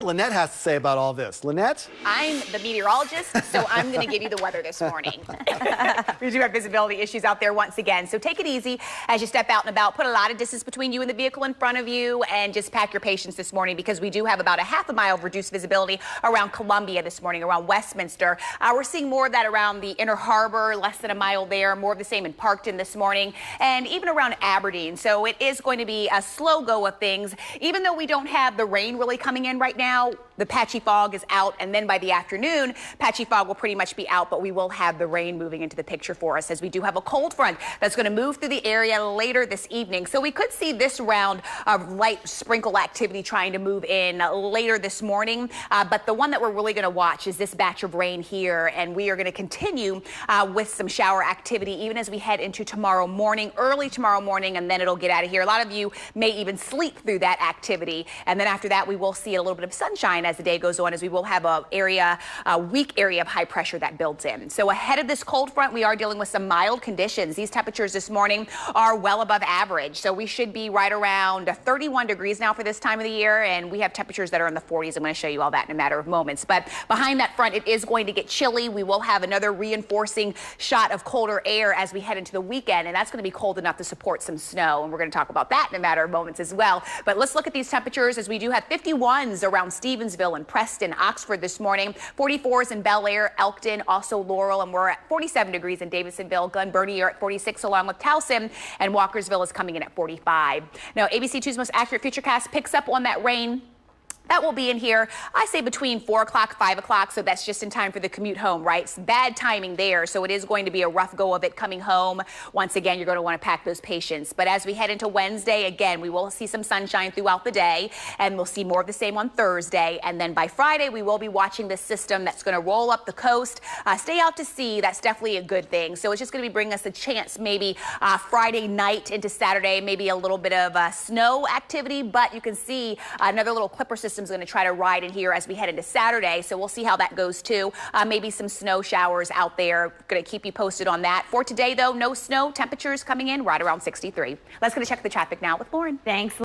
Lynette has to say about all this. Lynette? I'm the meteorologist, so I'm going to give you the weather this morning. We do have visibility issues out there once again, so take it easy as you step out and about. Put a lot of distance between you and the vehicle in front of you, and just pack your patience this morning because we do have about a half a mile of reduced visibility around Columbia this morning, around Westminster. We're seeing more of that around the Inner Harbor, less than a mile there, more of the same in Parkton this morning, and even around Aberdeen. So it is going to be a slow go of things, even though we don't have the rain really coming in right now. The patchy fog is out, and then by the afternoon, patchy fog will pretty much be out, but we will have the rain moving into the picture for us as we do have a cold front that's going to move through the area later this evening. So we could see this round of light sprinkle activity trying to move in later this morning, but the one that we're really going to watch is this batch of rain here, and we are going to continue with some shower activity even as we head into tomorrow morning, early tomorrow morning, and then it'll get out of here. A lot of you may even sleep through that activity, and then after that we will see a little bit of sunshine as the day goes on, as we will have a weak area of high pressure that builds in. So ahead of this cold front, we are dealing with some mild conditions. These temperatures this morning are well above average, so we should be right around 31 degrees now for this time of the year, and we have temperatures that are in the 40s. I'm going to show you all that in a matter of moments, but behind that front it is going to get chilly. We will have another reinforcing shot of colder air as we head into the weekend, and that's going to be cold enough to support some snow, and we're going to talk about that in a matter of moments as well. But let's look at these temperatures as we do have 51s around Stevensville and Preston, Oxford this morning, 44s in Bel Air, Elkton, also Laurel, and we're at 47 degrees in Davidsonville. Glen Burnie are at 46 along with Towson, and Walkersville is coming in at 45. Now, ABC2's most accurate futurecast picks up on that rain. That will be in here, I say, between 4 o'clock, 5 o'clock, so that's just in time for the commute home, right? It's bad timing there, so it is going to be a rough go of it coming home. Once again, you're going to want to pack those patience. But as we head into Wednesday, again, we will see some sunshine throughout the day, and we'll see more of the same on Thursday. And then by Friday, we will be watching this system that's going to roll up the coast. Stay out to sea, that's definitely a good thing. So it's just going to be bringing us a chance maybe Friday night into Saturday, maybe a little bit of snow activity, but you can see another little clipper system is going to try to ride in here as we head into Saturday, so we'll see how that goes too. Maybe some snow showers out there. Going to keep you posted on that. For today, though, no snow. Temperatures coming in right around 63. Let's go to check the traffic now with Lauren. Thanks.